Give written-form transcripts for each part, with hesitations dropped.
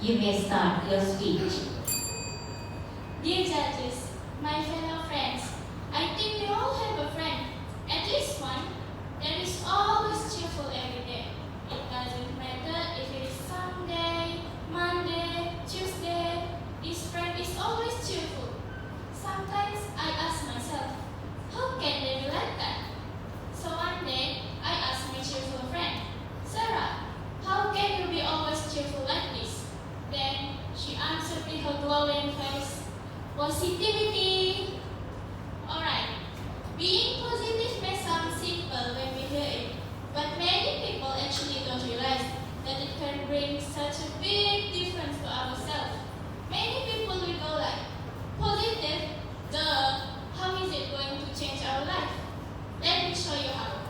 You may start your speech. Dear judges, my fellow friends, I think we all have a friend, at least one, that is always cheerful every day. It doesn't matter if it is Sunday, Monday, Tuesday, this friend is always cheerful. Sometimes I ask myself, how can they be like that? So one day, I asked my cheerful friend, Sarah, how can you be always cheerful like this? Then she answered with her glowing face, positivity. Alright, being positive may sound simple when we hear it, but many people actually don't realize that it can bring such a big difference to ourselves. Many people will go like, positive? Duh, how is it going to change our life? Let me show you how.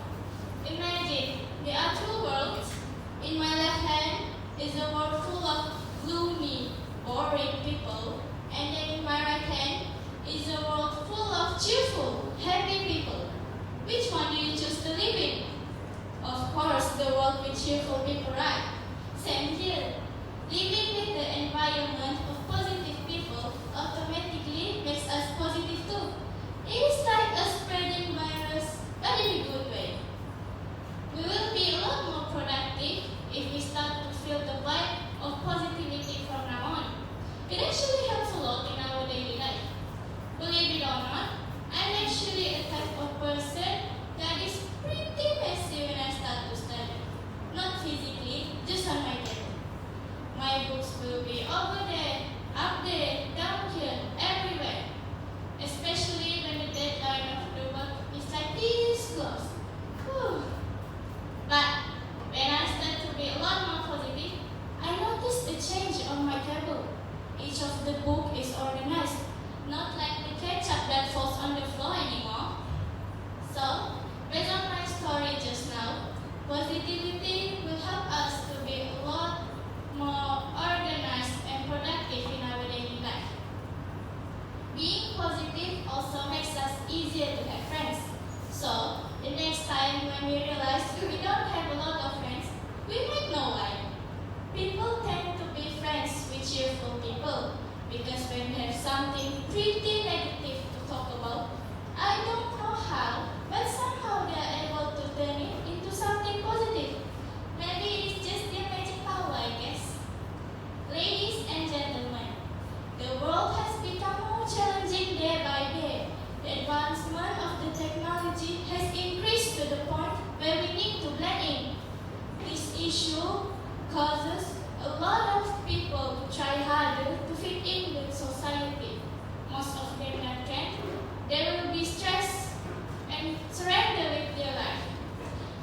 Imagine, there are two worlds. In my left hand is a world full of gloomy, boring people, and then in my right hand is a world full of cheerful, happy people. Which one do you choose to live in? Of course, the world with cheerful people, right? Same here. Living with the environment of positive people automatically makes us positive too. It is like a spreading virus, but in a good way. We will be a lot more productive if we start to feel the vibe of positivity from now on. It actually helps a lot in our daily life. Believe it or not, I'm actually a type of person that is pretty messy when I start to study. Not physically, just on my table. My books will be over there, up there, down here, everywhere. Especially when the deadline of the work is like this close. Whew. But when I start to be a lot more positive, I noticed a change on my table. Each of the book is organized, not like the ketchup that falls on the floor anymore. So, based on my story just now, positivity will help us to be a lot more organized and productive in our daily life. Being positive also makes us easier to have friends. So, the next time when we realize we don't have a lot of friends, we might know why. People tend to be friends with cheerful people because when we have something pretty negative to talk about, I don't know how, but somehow they are able to turn it into something positive. Maybe it's just their magic power, I guess. Ladies and gentlemen, the world has become more challenging day by day. The advancement of the technology has increased to the point where we need to blend in. This issue causes a lot of people to try harder to fit in with society. Most of them that can. They will be stressed and surrender with their life.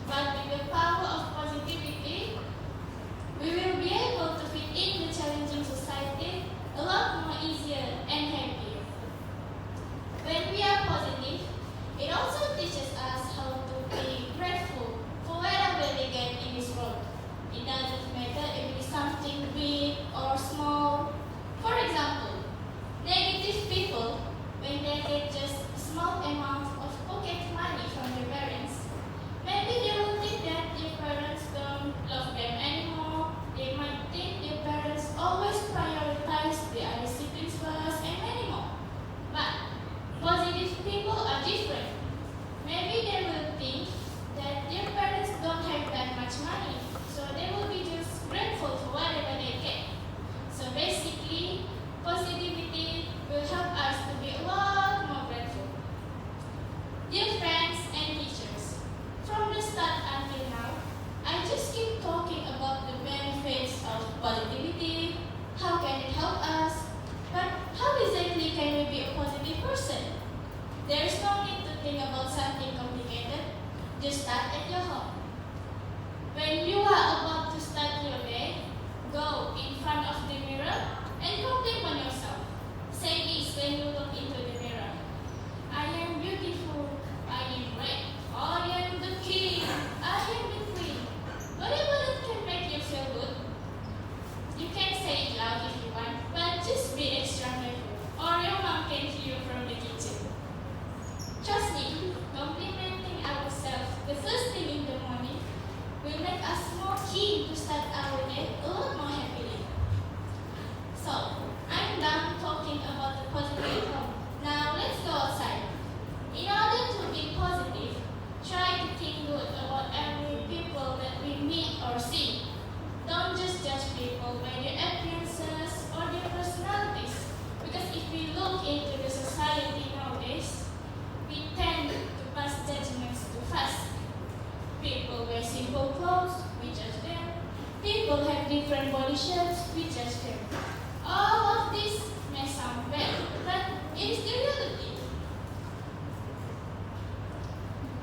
But with the power of positivity, we will be able to fit in the challenging society a lot more easier and happier. When we are positive, it also teaches us how to be grateful for whatever we get in this world. It doesn't matter if it's something big or small. For example, negative people, when they get just a small amount of pocket money from their parents, maybe they will think that their parents don't love them anymore. They might think their parents always prioritize their other siblings first and many more. But positive people are different. Maybe they will think that their parents don't have that much money, so they will be just grateful for whatever they get. So basically, positivity will help us to be a lot more grateful. Dear friends and teachers, from the start until now, I just keep talking about the benefits of positivity, how can it help us, but how exactly can we be a positive person? There is no need to think about something complicated, just start at your home. When you are about to start your day, go in front of the mirror and compliment yourself. Say this when you look into the mirror. I am beautiful, I am great, I am the king, I am the queen. Whatever that can make you feel good. You can say it loud if you want, but just be extra careful, or your mom can hear you from the kitchen. Trust me, complimenting ourselves the first thing in the morning People have different body shapes, we judge them. All of this may sound bad, but it is the reality.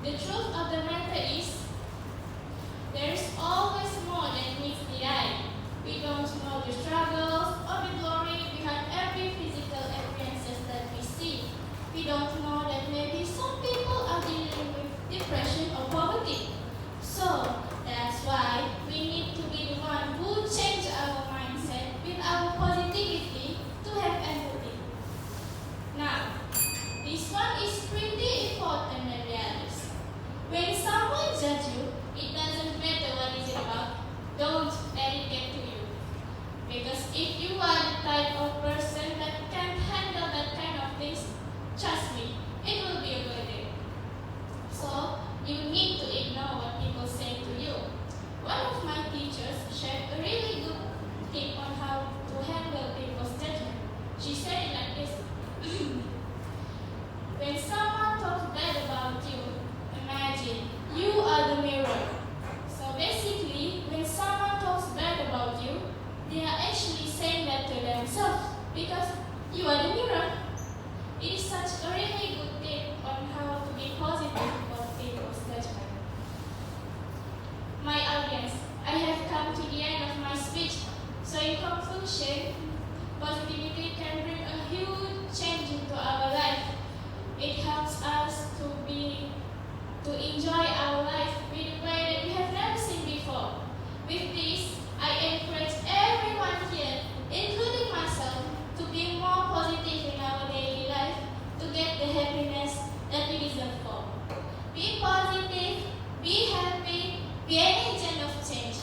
The truth of the matter is, there is always more than meets the eye. We don't know the struggles or the glory behind every physical appearances that we see. We don't know that maybe some people are dealing with depression or poverty. So, that's why we need to be the one who change our mindset with our positivity to have empathy. Now, this one is pretty important than the others. When someone judges you, it doesn't matter what is it about, don't let it get to you. Because if you are the type of person that can't handle that kind of things, trust me, it will be a good day. So, you need to ignore what people say to you. One of my teachers shared a really good tip on how to handle people's judgment. She said it like this. When someone talks bad about you, imagine you are the mirror. So basically, when someone talks bad about you, they are actually saying that to themselves because you are the mirror. It is such a really good tip on how to be positive about people's judgment. My audience, I have come to the end of my speech. So in conclusion, positivity can bring a huge change into our life. It helps us to enjoy our life with a way that we have never seen before. With this, I encourage everyone here, including myself, to be more positive in our daily life to get the happiness that we deserve for. Be positive, be happy, be an agent of change.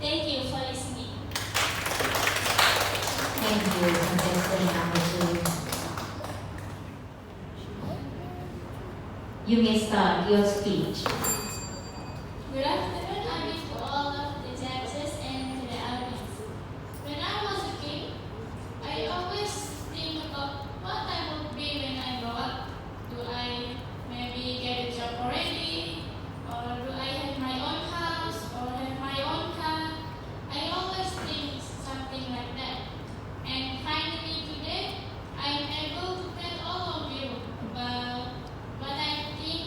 Thank you for listening. Thank you, contestant number 2. You may start your speech. Good afternoon, Abi, to all of the judges and to the audience. When I was a kid, I always think about what I would be when I grow up. Do I maybe get a job already? Or do I have my own house? Or have my own car? I always think something like that. And finally today, I am able to tell all of you about what I think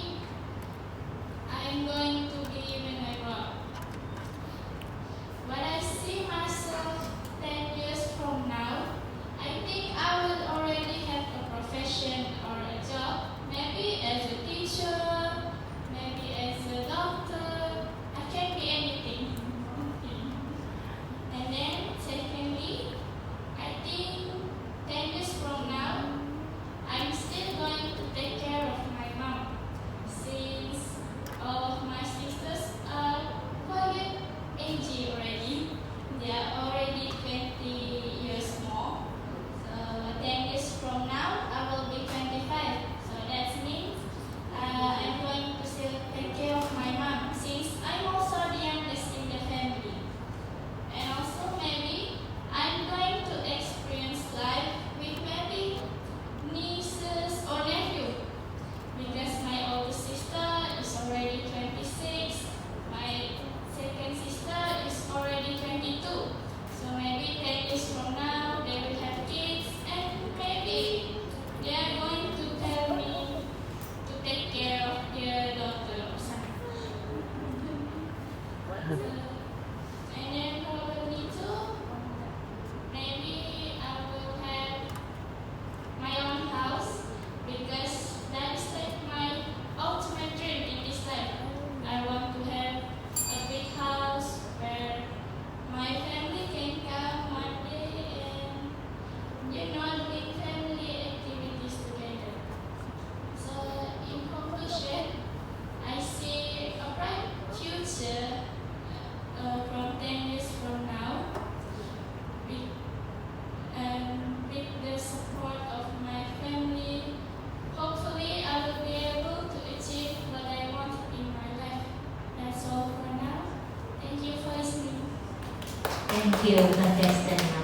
I am going to be when I grow up. But I see myself 10 years from now, I think I would already have a profession or a job, maybe as a teacher, maybe as a doctor. I can be anything. And then, secondly, I think 10 years from now, I'm still going to take care of my mom, since all of my sisters are quite aged already. They are already 20 years more. So 10 years from now, I will be 25. So that means I'm going to still take care of my mom, since I'm also the youngest in the family. And also maybe I'm going to experience life with maybe nieces or nephew, because my older sister is already 26, my second sister is already 22. So maybe 10 years from now they will have kids, and maybe they are going to tell me to take care of their daughter or something. And then probably too, maybe I will have my own house, because that is like my ultimate dream in this life. I want to have a big house where my family can come one day and doing family activities together. So in conclusion, I see a bright future from 10 years from now. With the support of my family, hopefully I will be able to achieve what I want in my life. That's all for now. Thank you for listening. Thank you, contestant